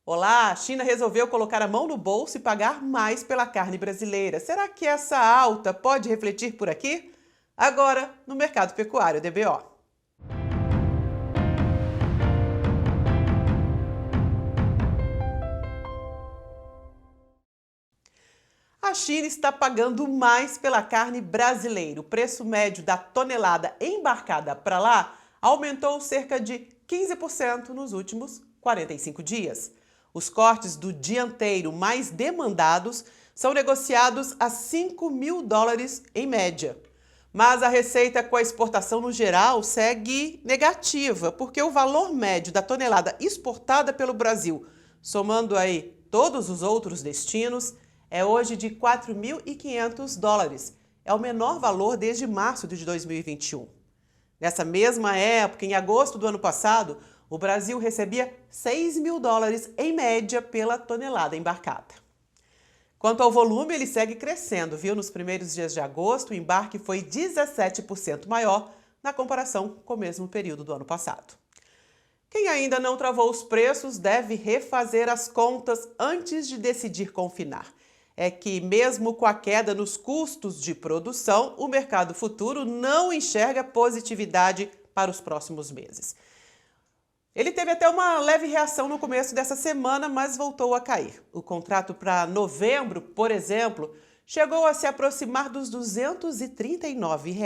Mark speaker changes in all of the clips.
Speaker 1: Olá, a China resolveu colocar a mão no bolso e pagar mais pela carne brasileira. Será que essa alta pode refletir por aqui? Agora, no mercado pecuário DBO. A China está pagando mais pela carne brasileira. O preço médio da tonelada embarcada para lá aumentou cerca de 15% nos últimos 45 dias. Os cortes do dianteiro mais demandados são negociados a US$ 5.000 em média. Mas a receita com a exportação no geral segue negativa, porque o valor médio da tonelada exportada pelo Brasil, somando aí todos os outros destinos, é hoje de US$ 4.500. É o menor valor desde março de 2021. Nessa mesma época, em agosto do ano passado, o Brasil recebia US$ 6.000 em média pela tonelada embarcada. Quanto ao volume, ele segue crescendo, viu? Nos primeiros dias de agosto, o embarque foi 17% maior na comparação com o mesmo período do ano passado. Quem ainda não travou os preços deve refazer as contas antes de decidir confinar. É que, mesmo com a queda nos custos de produção, o mercado futuro não enxerga positividade para os próximos meses. Ele teve até uma leve reação no começo dessa semana, mas voltou a cair. O contrato para novembro, por exemplo, chegou a se aproximar dos R$ 239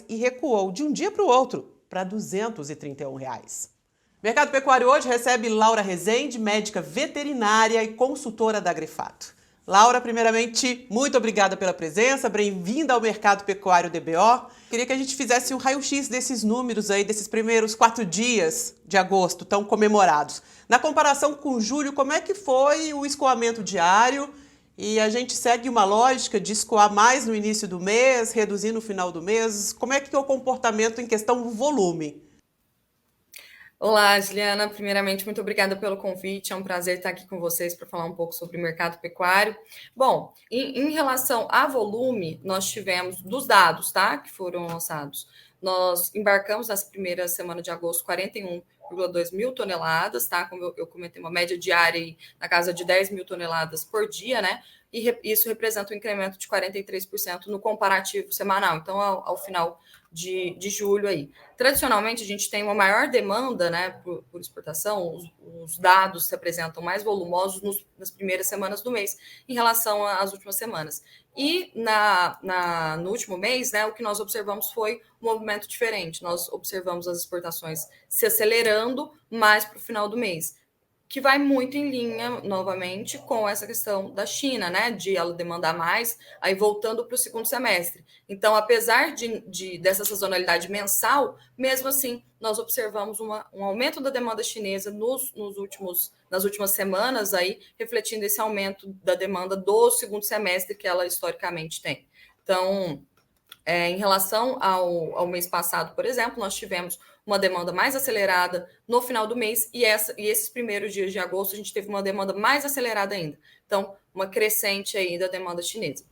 Speaker 1: e recuou de um dia para o outro para R$ 231. Mercado Pecuário hoje recebe Laura Rezende, médica veterinária e consultora da Agrifato. Laura, primeiramente, muito obrigada pela presença, bem-vinda ao Mercado Pecuário DBO. Queria que a gente fizesse um raio-x desses números aí, desses primeiros 4 dias de agosto, tão comemorados. Na comparação com julho, como é que foi o escoamento diário? E a gente segue uma lógica de escoar mais no início do mês, reduzir no final do mês. Como é que é o comportamento em questão do volume?
Speaker 2: Olá, Juliana. Primeiramente, muito obrigada pelo convite. É um prazer estar aqui com vocês para falar um pouco sobre o mercado pecuário. Bom, em relação a volume, nós tivemos dos dados, tá, que foram lançados. Nós embarcamos nessa primeira semana de agosto 41,2 mil toneladas, tá? Como eu comentei, uma média diária aí na casa de 10 mil toneladas por dia, né? E isso representa um incremento de 43% no comparativo semanal. Então, ao final de julho aí. Tradicionalmente, a gente tem uma maior demanda, né, por exportação, os dados se apresentam mais volumosos nas primeiras semanas do mês em relação às últimas semanas. E no último mês, né, o que nós observamos foi um movimento diferente. Nós observamos as exportações se acelerando mais para o final do mês, que vai muito em linha, novamente, com essa questão da China, né, de ela demandar mais, aí voltando para o segundo semestre. Então, apesar dessa sazonalidade mensal, mesmo assim, nós observamos um aumento da demanda chinesa nas últimas semanas, aí, refletindo esse aumento da demanda do segundo semestre que ela historicamente tem. Então, em relação ao mês passado, por exemplo, nós tivemos uma demanda mais acelerada no final do mês e esses primeiros dias de agosto a gente teve uma demanda mais acelerada ainda. Então, uma crescente aí da demanda chinesa.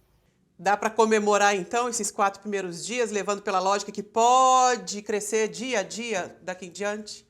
Speaker 1: Dá para comemorar, então, esses 4 primeiros dias, levando pela lógica que pode crescer dia a dia daqui em diante?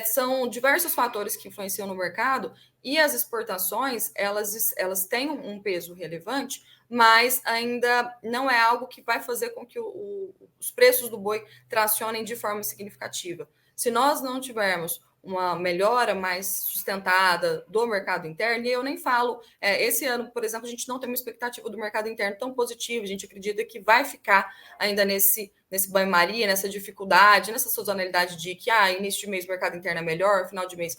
Speaker 2: São diversos fatores que influenciam no mercado e as exportações, elas têm um peso relevante, mas ainda não é algo que vai fazer com que os preços do boi tracionem de forma significativa. Se nós não tivermos uma melhora mais sustentada do mercado interno, e eu nem falo, esse ano, por exemplo, a gente não tem uma expectativa do mercado interno tão positiva, a gente acredita que vai ficar ainda nesse banho-maria, nessa dificuldade, nessa sazonalidade de que início de mês o mercado interno é melhor, final de mês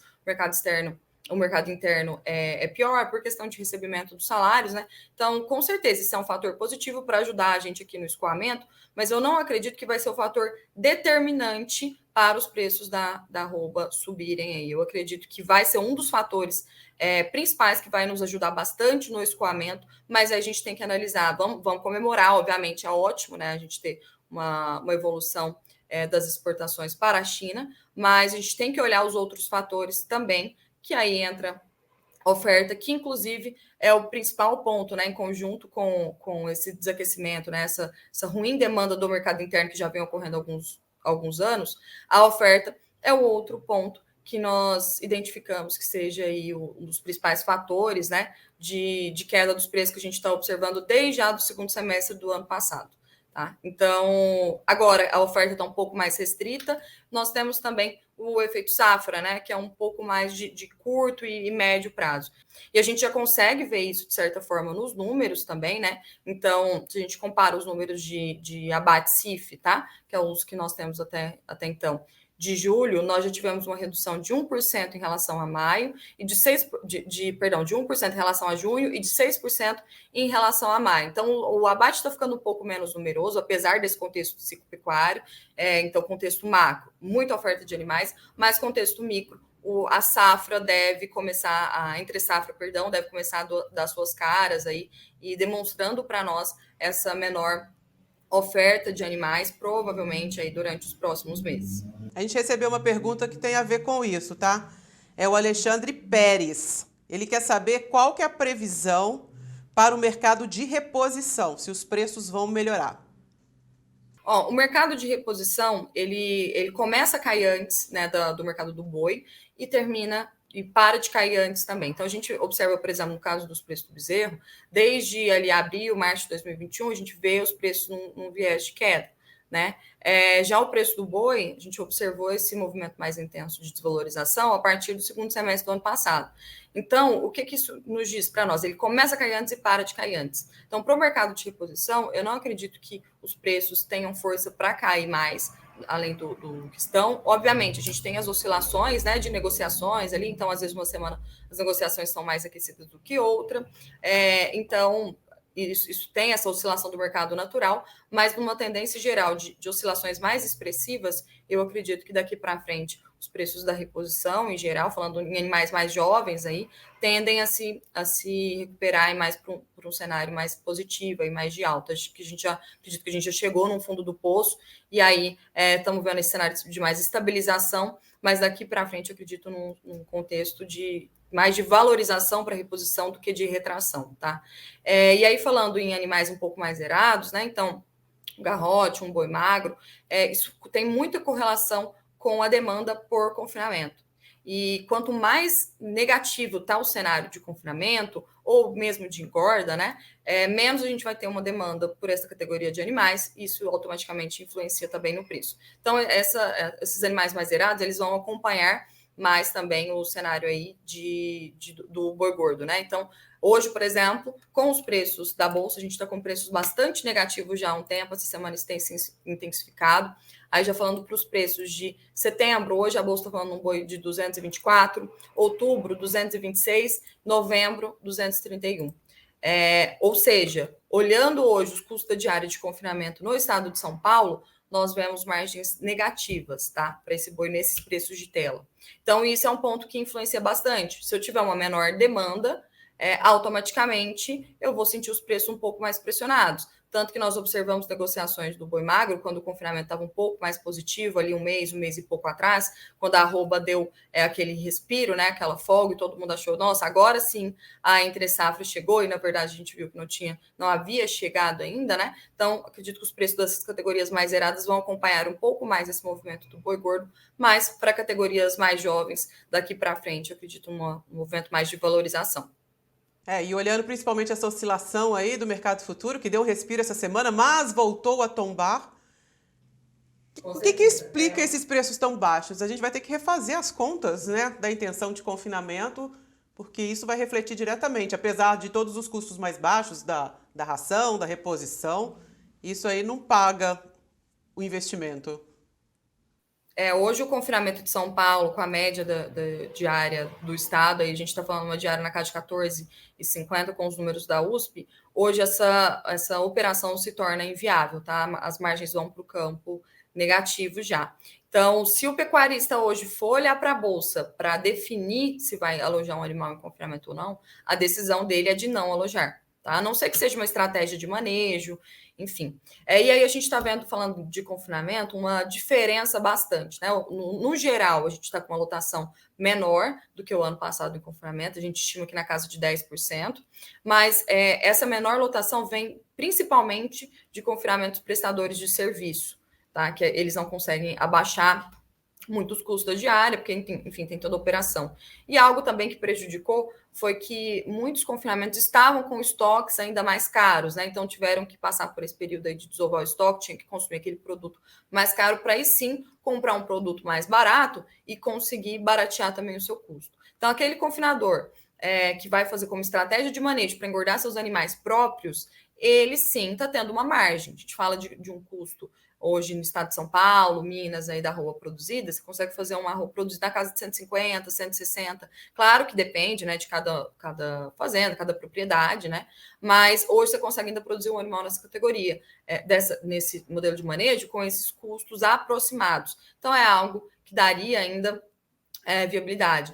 Speaker 2: o mercado interno é pior por questão de recebimento dos salários, né? Então, com certeza, isso é um fator positivo para ajudar a gente aqui no escoamento, mas eu não acredito que vai ser o fator determinante para os preços da arroba subirem aí. Eu acredito que vai ser um dos fatores principais que vai nos ajudar bastante no escoamento, mas aí a gente tem que analisar, vamos comemorar, obviamente, é ótimo, né? A gente ter uma evolução das exportações para a China, mas a gente tem que olhar os outros fatores também, que aí entra a oferta, que inclusive é o principal ponto, né, em conjunto com esse desaquecimento, né, essa ruim demanda do mercado interno que já vem ocorrendo há alguns anos, a oferta é o outro ponto que nós identificamos que seja aí um dos principais fatores, né, de queda dos preços que a gente está observando desde já do segundo semestre do ano passado. Tá? Então, agora a oferta está um pouco mais restrita, nós temos também o efeito safra, né, que é um pouco mais de curto e médio prazo. E a gente já consegue ver isso, de certa forma, nos números também, né? Então, se a gente compara os números de abate CIF, tá? Que é os que nós temos até então, de julho, nós já tivemos uma redução de 1% em relação a maio, e de 1% em relação a junho e de 6% em relação a maio. Então, o abate está ficando um pouco menos numeroso, apesar desse contexto de ciclo pecuário, então, contexto macro, muita oferta de animais, mas contexto micro, a safra deve começar, deve começar a dar suas caras aí, e demonstrando para nós essa menor oferta de animais, provavelmente aí durante os próximos meses.
Speaker 1: A gente recebeu uma pergunta que tem a ver com isso, tá? É o Alexandre Pérez. Ele quer saber qual que é a previsão para o mercado de reposição, se os preços vão melhorar.
Speaker 2: O mercado de reposição, ele começa a cair antes, né, do mercado do boi e termina e para de cair antes também. Então, a gente observa, por exemplo, no caso dos preços do bezerro, desde ali abril, março de 2021, a gente vê os preços num viés de queda, né? Já o preço do boi, a gente observou esse movimento mais intenso de desvalorização a partir do segundo semestre do ano passado. Então, o que isso nos diz para nós? Ele começa a cair antes e para de cair antes. Então, para o mercado de reposição, eu não acredito que os preços tenham força para cair mais, além do que estão. Obviamente, a gente tem as oscilações, né, de negociações ali, então, às vezes, uma semana as negociações são mais aquecidas do que outra. Então, isso tem essa oscilação do mercado natural, mas numa tendência geral de oscilações mais expressivas, eu acredito que daqui para frente os preços da reposição, em geral, falando em animais mais jovens aí, tendem a se recuperar mais para um cenário mais positivo e mais de alta. Acho que acredito que a gente já chegou no fundo do poço, e aí estamos vendo esse cenário de mais estabilização, mas daqui para frente eu acredito num contexto mais de valorização para reposição do que de retração, tá? E aí, falando em animais um pouco mais zerados, né? Então, um garrote, um boi magro, isso tem muita correlação com a demanda por confinamento. E quanto mais negativo está o cenário de confinamento, ou mesmo de engorda, né? Menos a gente vai ter uma demanda por essa categoria de animais, e isso automaticamente influencia também no preço. Então, esses animais mais zerados, eles vão acompanhar mais também o cenário aí do boi gordo, né? Então, hoje, por exemplo, com os preços da Bolsa, a gente está com preços bastante negativos já há um tempo, essa semana isso tem se intensificado. Aí, já falando para os preços de setembro, hoje a Bolsa está falando um boi de 224, outubro, 226, novembro, 231. Ou seja, olhando hoje os custos da diária de confinamento no estado de São Paulo, nós vemos margens negativas, tá? Para esse boi nesses preços de tela. Então, isso é um ponto que influencia bastante. Se eu tiver uma menor demanda, automaticamente eu vou sentir os preços um pouco mais pressionados. Tanto que nós observamos negociações do boi magro, quando o confinamento estava um pouco mais positivo, ali um mês e pouco atrás, quando a arroba deu aquele respiro, né, aquela folga, e todo mundo achou, nossa, agora sim a entre-safra chegou, e na verdade a gente viu que não havia chegado ainda, né? Então, acredito que os preços dessas categorias mais zeradas vão acompanhar um pouco mais esse movimento do boi gordo, mas para categorias mais jovens, daqui para frente, eu acredito um movimento mais de valorização.
Speaker 1: E olhando principalmente essa oscilação aí do mercado futuro, que deu um respiro essa semana, mas voltou a tombar. O que explica esses preços tão baixos? A gente vai ter que refazer as contas, né, da intenção de confinamento, porque isso vai refletir diretamente. Apesar de todos os custos mais baixos da ração, da reposição, isso aí não paga o investimento.
Speaker 2: Hoje o confinamento de São Paulo, com a média da diária do estado, aí a gente está falando uma diária na casa de 14,50 com os números da USP, hoje essa operação se torna inviável, tá? As margens vão para o campo negativo já. Então, se o pecuarista hoje for olhar para a Bolsa para definir se vai alojar um animal em confinamento ou não, a decisão dele é de não alojar, tá? A não ser que seja uma estratégia de manejo, enfim. E aí a gente está vendo, falando de confinamento, uma diferença bastante, né? No geral, a gente está com uma lotação menor do que o ano passado em confinamento, a gente estima que na casa de 10%, mas essa menor lotação vem principalmente de confinamentos prestadores de serviço, tá? Que eles não conseguem abaixar muitos custos da diária, porque, enfim, tem toda a operação. E algo também que prejudicou foi que muitos confinamentos estavam com estoques ainda mais caros, né? Então tiveram que passar por esse período aí de desovar o estoque, tinha que consumir aquele produto mais caro para aí sim comprar um produto mais barato e conseguir baratear também o seu custo. Então, aquele confinador que vai fazer como estratégia de manejo para engordar seus animais próprios, ele sim está tendo uma margem. A gente fala de um custo hoje no estado de São Paulo, Minas, aí da arroba produzida, você consegue fazer uma arroba produzida na casa de 150, 160. Claro que depende, né, de cada fazenda, cada propriedade, né? Mas hoje você consegue ainda produzir um animal nessa categoria, nesse modelo de manejo, com esses custos aproximados. Então, é algo que daria ainda viabilidade.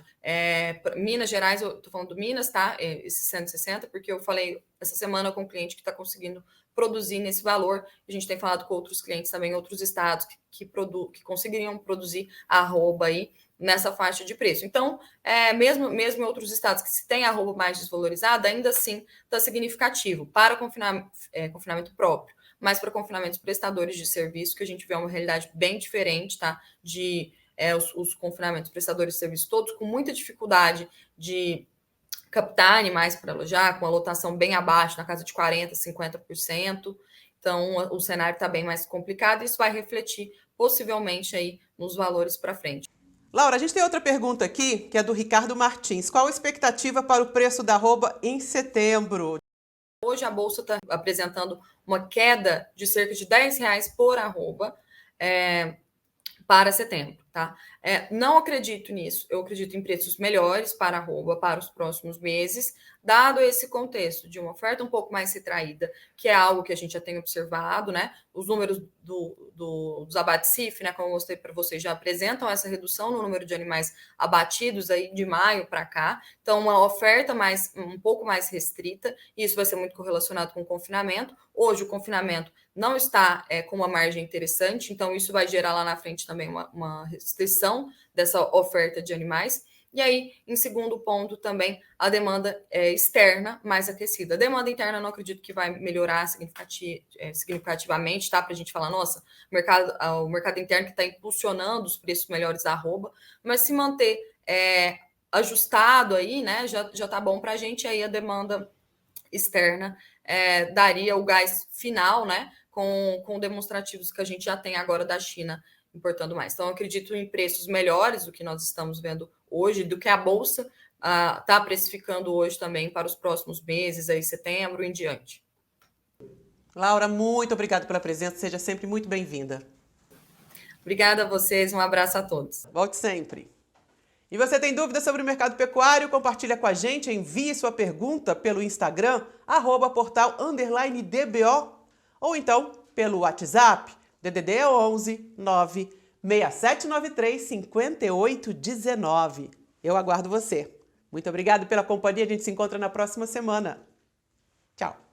Speaker 2: Minas Gerais, eu estou falando do Minas, tá? Esses 160, porque eu falei essa semana com um cliente que está conseguindo produzir nesse valor. A gente tem falado com outros clientes também, outros estados que conseguiriam produzir arroba aí nessa faixa de preço. Então, mesmo em outros estados que se tem arroba mais desvalorizada, ainda assim está significativo para confinamento próprio, mas para confinamentos prestadores de serviço, que a gente vê uma realidade bem diferente, tá? Os confinamentos prestadores de serviço todos com muita dificuldade de captar animais para alojar, com a lotação bem abaixo, na casa de 40%, 50%. Então, o cenário está bem mais complicado e isso vai refletir possivelmente aí nos valores para frente.
Speaker 1: Laura, a gente tem outra pergunta aqui, que é do Ricardo Martins. Qual a expectativa para o preço da arroba em setembro?
Speaker 2: Hoje a Bolsa está apresentando uma queda de cerca de R$10 por arroba para setembro, tá? Não acredito nisso. Eu acredito em preços melhores para arroba para os próximos meses, dado esse contexto de uma oferta um pouco mais retraída, que é algo que a gente já tem observado, né? Os números dos abates CIF, né, como eu mostrei para vocês, já apresentam essa redução no número de animais abatidos aí de maio para cá. Então, uma oferta um pouco mais restrita, e isso vai ser muito correlacionado com o confinamento. Hoje, o confinamento não está com uma margem interessante, então isso vai gerar lá na frente também uma restrição dessa oferta de animais. E aí, em segundo ponto, também a demanda externa mais aquecida. A demanda interna eu não acredito que vai melhorar significativamente, tá? Para a gente falar, nossa, o mercado interno que está impulsionando os preços melhores da arroba, mas se manter ajustado aí, né, já tá bom para a gente. Aí a demanda externa daria o gás final, né, com demonstrativos que a gente já tem agora da China importando mais. Então, eu acredito em preços melhores do que nós estamos vendo hoje, do que a Bolsa está precificando hoje também para os próximos meses, aí setembro em diante.
Speaker 1: Laura, muito obrigada pela presença, seja sempre muito bem-vinda.
Speaker 2: Obrigada a vocês, um abraço a todos.
Speaker 1: Volte sempre. E você tem dúvidas sobre o mercado pecuário? Compartilha com a gente, envie sua pergunta pelo Instagram, @portal_DBO, ou então pelo WhatsApp, DDD 11 96793 5819. Eu aguardo você. Muito obrigado pela companhia, a gente se encontra na próxima semana. Tchau.